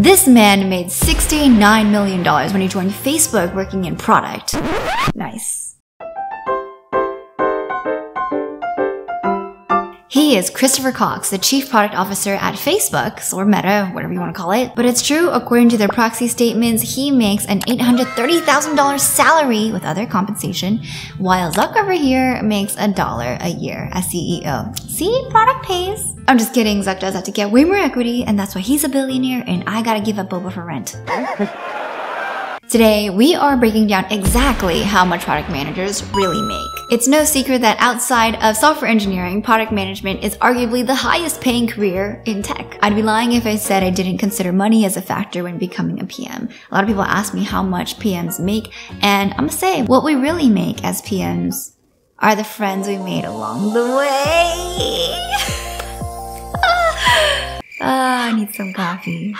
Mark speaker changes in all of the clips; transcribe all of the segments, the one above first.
Speaker 1: This man made $69 million when he joined Facebook working in product. Nice. He is Christopher Cox, the Chief Product Officer at Facebook, or Meta, whatever you want to call it. But it's true, according to their proxy statements, he makes an $830,000 salary with other compensation, while Zuck over here makes $1 a year as CEO. See, product pays. I'm just kidding, Zuck does have to get way more equity, and that's why he's a billionaire, and I gotta give up boba for rent. Today, we are breaking down exactly how much product managers really make. It's no secret that outside of software engineering, product management is arguably the highest paying career in tech. I'd be lying if I said I didn't consider money as a factor when becoming a PM. A lot of people ask me how much PMs make, and I'm gonna say what we really make as PMs are the friends we made along the way. I need some coffee.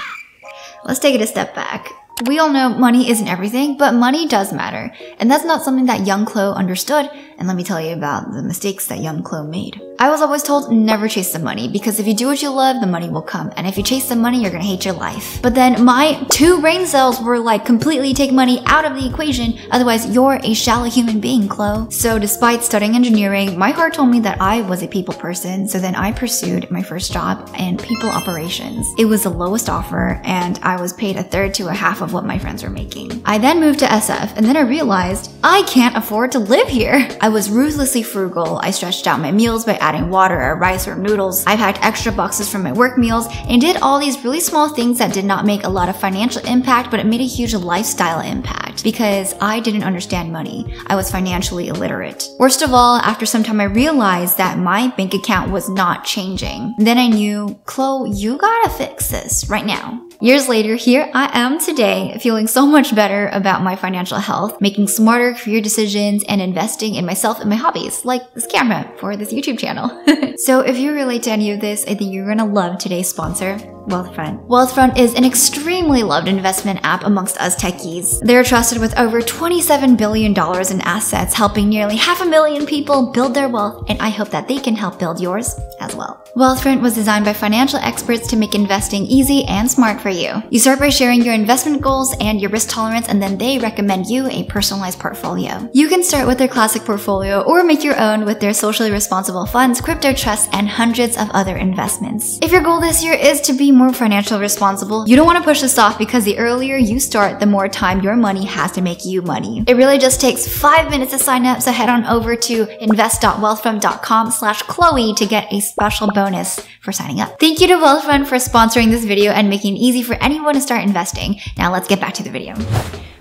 Speaker 1: Let's take it a step back. We all know money isn't everything, but money does matter. And that's not something that young Chloe understood. And let me tell you about the mistakes that young Chloe made. I was always told never chase the money, because if you do what you love, the money will come. And if you chase the money, you're gonna hate your life. But then my 2 brain cells were like, completely take money out of the equation. Otherwise, you're a shallow human being, Chloe. So despite studying engineering, my heart told me that I was a people person. So then I pursued my first job in people operations. It was the lowest offer, and I was paid 1/3 to 1/2 of what my friends were making. I then moved to SF, and then I realized I can't afford to live here. I was ruthlessly frugal. I stretched out my meals by adding water or rice or noodles. I packed extra boxes from my work meals and did all these really small things that did not make a lot of financial impact, but it made a huge lifestyle impact because I didn't understand money. I was financially illiterate. Worst of all, after some time I realized that my bank account was not changing. Then I knew, Chloe, you gotta fix this right now. Years later, here I am today, feeling so much better about my financial health, making smarter career decisions, and investing in myself and my hobbies, like this camera for this YouTube channel. So if you relate to any of this, I think you're gonna love today's sponsor, Wealthfront. Wealthfront is an extremely loved investment app amongst us techies. They're trusted with over $27 billion in assets, helping nearly 500,000 people build their wealth, and I hope that they can help build yours as well. Wealthfront was designed by financial experts to make investing easy and smart for you. You start by sharing your investment goals and your risk tolerance, and then they recommend you a personalized portfolio. You can start with their classic portfolio or make your own with their socially responsible funds, crypto trusts, and hundreds of other investments. If your goal this year is to be more financially responsible, you don't want to push this off, because the earlier you start, the more time your money has to make you money. It really just takes 5 minutes to sign up, so head on over to invest.wealthfront.com/Chloe to get a special bonus for signing up. Thank you to Wealthfront for sponsoring this video and making it easy for anyone to start investing. Now let's get back to the video.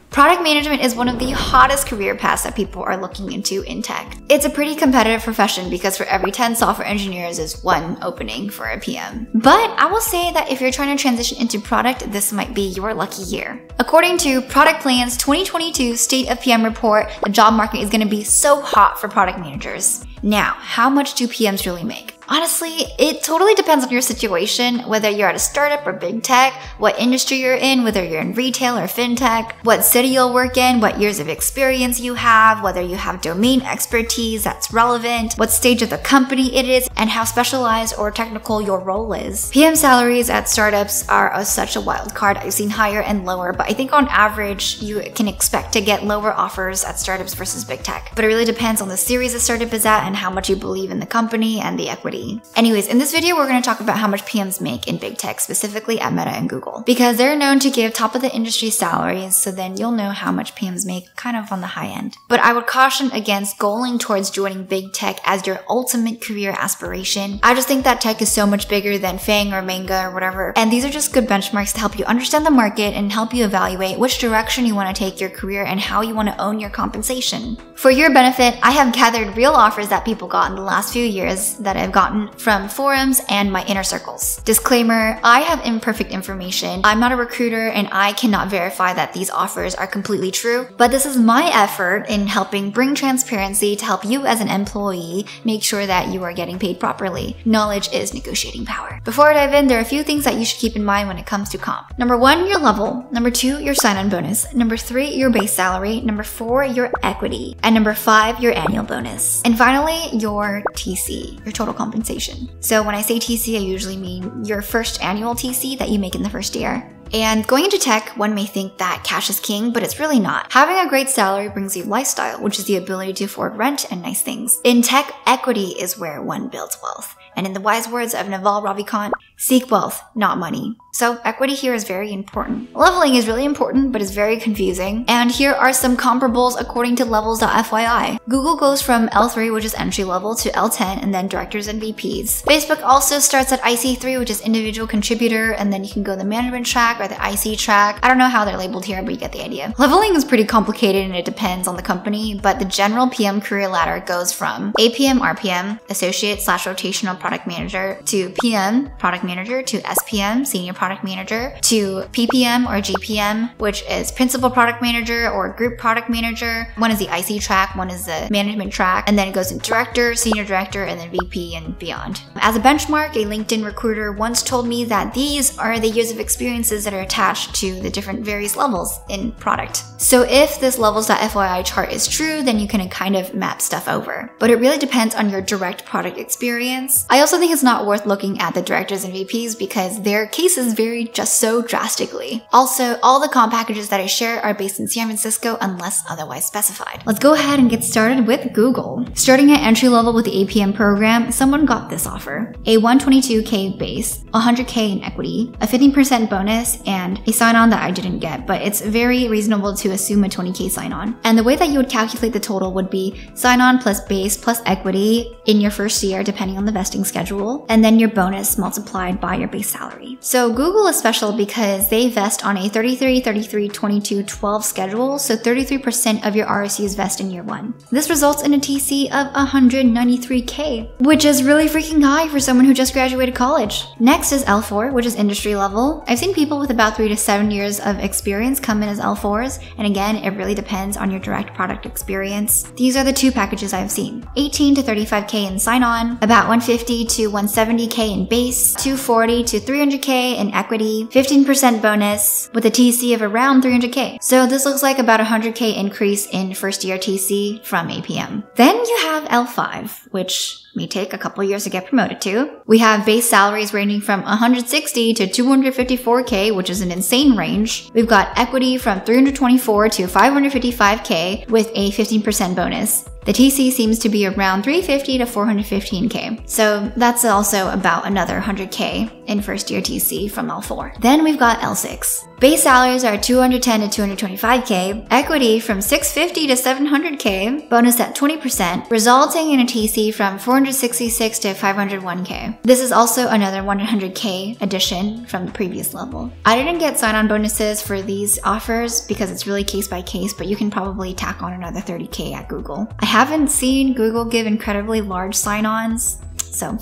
Speaker 1: Product management is one of the hottest career paths that people are looking into in tech. It's a pretty competitive profession because for every 10 software engineers is 1 opening for a PM. But I will say that if you're trying to transition into product, this might be your lucky year. According to Product Plan's 2022 State of PM report, the job market is going to be so hot for product managers. Now, how much do PMs really make? Honestly, it totally depends on your situation, whether you're at a startup or big tech, what industry you're in, whether you're in retail or fintech, what city you'll work in, what years of experience you have, whether you have domain expertise that's relevant, what stage of the company it is, and how specialized or technical your role is. PM salaries at startups are such a wild card. I've seen higher and lower, but I think on average, you can expect to get lower offers at startups versus big tech. But it really depends on the series the startup is at and how much you believe in the company and the equity. Anyways, in this video, we're going to talk about how much PMs make in big tech, specifically at Meta and Google, because they're known to give top of the industry salaries, so then you'll know how much PMs make kind of on the high end. But I would caution against going towards joining big tech as your ultimate career aspiration. I just think that tech is so much bigger than FANG or Manga or whatever, and these are just good benchmarks to help you understand the market and help you evaluate which direction you want to take your career and how you want to own your compensation. For your benefit, I have gathered real offers that people got in the last few years that I've gotten from forums and my inner circles. Disclaimer, I have imperfect information. I'm not a recruiter and I cannot verify that these offers are completely true, but this is my effort in helping bring transparency to help you as an employee make sure that you are getting paid properly. Knowledge is negotiating power. Before I dive in, there are a few things that you should keep in mind when it comes to comp. Number 1, your level. Number 2, your sign-on bonus. Number 3, your base salary. Number 4, your equity. And number 5, your annual bonus. And finally, your TC, your total compensation. compensation. So when I say TC, I usually mean your first annual TC that you make in the first year. And going into tech, one may think that cash is king, but it's really not. Having a great salary brings you lifestyle, which is the ability to afford rent and nice things. In tech, equity is where one builds wealth. And in the wise words of Naval Ravikant, seek wealth, not money. So equity here is very important. Leveling is really important, but is very confusing. And here are some comparables according to levels.fyi. Google goes from L3, which is entry level, to L10, and then directors and VPs. Facebook also starts at IC3, which is individual contributor, and then you can go the management track or the IC track. I don't know how they're labeled here, but you get the idea. Leveling is pretty complicated and it depends on the company, but the general PM career ladder goes from APM, RPM, associate/rotational product manager, to PM, product manager, to SPM, senior product manager, to PPM or GPM, which is principal product manager or group product manager. One is the IC track, one is the management track, and then it goes to director, senior director, and then VP and beyond. As a benchmark, a LinkedIn recruiter once told me that these are the years of experiences that are attached to the different various levels in product. So if this levels.fyi chart is true, then you can kind of map stuff over. But it really depends on your direct product experience. I also think it's not worth looking at the directors and VPs because their cases vary just so drastically. Also, all the comp packages that I share are based in San Francisco unless otherwise specified. Let's go ahead and get started with Google. Starting at entry level with the APM program, someone got this offer. A $122K base, $100K in equity, a 15% bonus, and a sign-on that I didn't get, but it's very reasonable to assume a 20K sign-on. And the way that you would calculate the total would be sign-on plus base plus equity in your first year depending on the vesting schedule, and then your bonus multiplied by your base salary. So Google is special because they vest on a 33, 33, 22, 12 schedule, so 33% of your RSUs vest in year one. This results in a TC of 193K, which is really freaking high for someone who just graduated college. Next is L4, which is industry level. I've seen people with about 3 to 7 years of experience come in as L4s, and again, it really depends on your direct product experience. These are the two packages I've seen. 18 to 35K in sign-on, about 150 to 170K in base, 240 to 300K in equity, 15% bonus, with a TC of around 300K. So this looks like about 100K increase in first year TC from APM. Then you have L5, which may take a couple years to get promoted to. We have base salaries ranging from 160 to 254K, which is an insane range. We've got equity from 324 to 555K with a 15% bonus. The TC seems to be around 350 to 415K. So that's also about another 100K in first year TC from L4. Then we've got L6. Base salaries are 210 to 225K, equity from 650 to 700K, bonus at 20%, resulting in a TC from 466 to 501K. This is also another 100K addition from the previous level. I didn't get sign-on bonuses for these offers because it's really case by case, but you can probably tack on another 30K at Google. I haven't seen Google give incredibly large sign-ons, so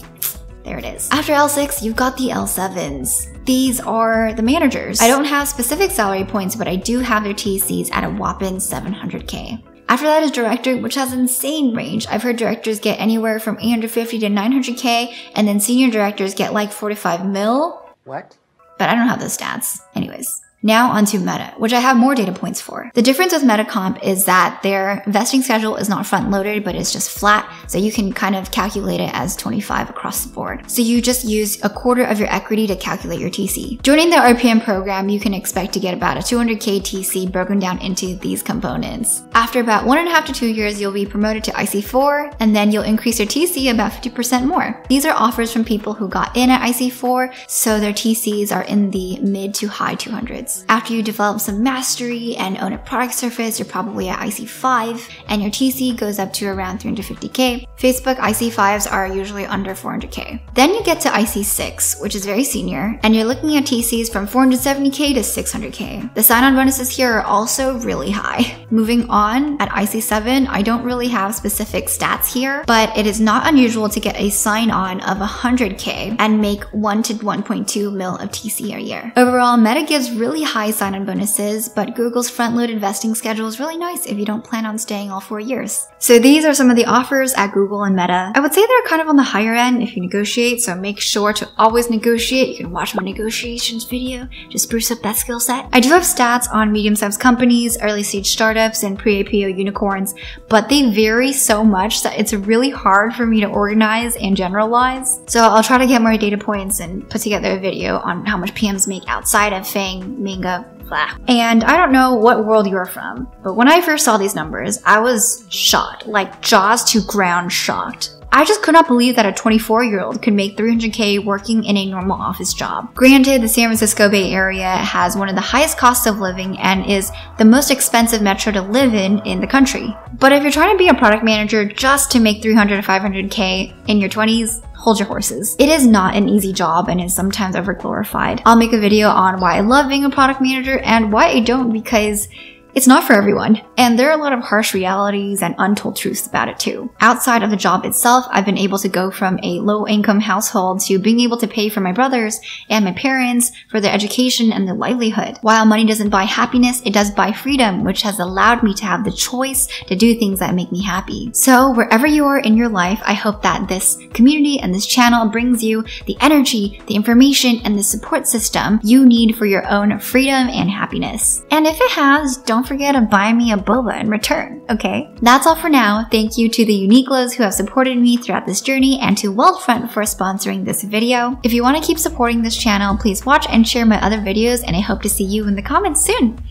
Speaker 1: there it is. After L6, you've got the L7s. These are the managers. I don't have specific salary points, but I do have their TCs at a whopping 700K. After that is director, which has an insane range. I've heard directors get anywhere from 850 to 900K, and then senior directors get like 45 mil.
Speaker 2: What?
Speaker 1: But I don't have those stats. Anyways. Now onto Meta, which I have more data points for. The difference with Meta Comp is that their vesting schedule is not front loaded, but it's just flat. So you can kind of calculate it as 25 across the board. So you just use a quarter of your equity to calculate your TC. Joining the RPM program, you can expect to get about a 200K TC broken down into these components. After about 1.5 to 2 years, you'll be promoted to IC4, and then you'll increase your TC about 50% more. These are offers from people who got in at IC4, so their TCs are in the mid to high 200s. After you develop some mastery and own a product surface, you're probably at IC5, and your TC goes up to around 350K. Facebook IC5s are usually under 400K. Then you get to IC6, which is very senior, and you're looking at TCs from 470K to 600K. The sign-on bonuses here are also really high. Moving on, at IC7, I don't really have specific stats here, but it is not unusual to get a sign-on of 100K and make 1 to 1.2 mil of TC a year. Overall, Meta gives really high sign-on bonuses, but Google's front-loaded vesting schedule is really nice if you don't plan on staying all 4 years. So these are some of the offers at Google and Meta. I would say they're kind of on the higher end if you negotiate, so make sure to always negotiate. You can watch my negotiations video to spruce up that skill set. I do have stats on medium-sized companies, early-stage startups, and pre pre-IPO unicorns, but they vary so much that it's really hard for me to organize and generalize. So I'll try to get more data points and put together a video on how much PMs make outside of FANG, Manga, blah. And I don't know what world you're from, but when I first saw these numbers, I was shocked, like jaws to ground shocked. I just could not believe that a 24-year-old could make $300K working in a normal office job. Granted, the San Francisco Bay Area has one of the highest costs of living and is the most expensive metro to live in the country. But if you're trying to be a product manager just to make $300 to $500K in your 20s, hold your horses. It is not an easy job and is sometimes overglorified. I'll make a video on why I love being a product manager and why I don't, because it's not for everyone, and there are a lot of harsh realities and untold truths about it too. Outside of the job itself, I've been able to go from a low-income household to being able to pay for my brothers and my parents for their education and their livelihood. While money doesn't buy happiness, it does buy freedom, which has allowed me to have the choice to do things that make me happy. So wherever you are in your life, I hope that this community and this channel brings you the energy, the information, and the support system you need for your own freedom and happiness. And if it has, don't forget to buy me a boba in return, okay? That's all for now. Thank you to the Uniqlos who have supported me throughout this journey and to Wealthfront for sponsoring this video. If you want to keep supporting this channel, please watch and share my other videos, and I hope to see you in the comments soon.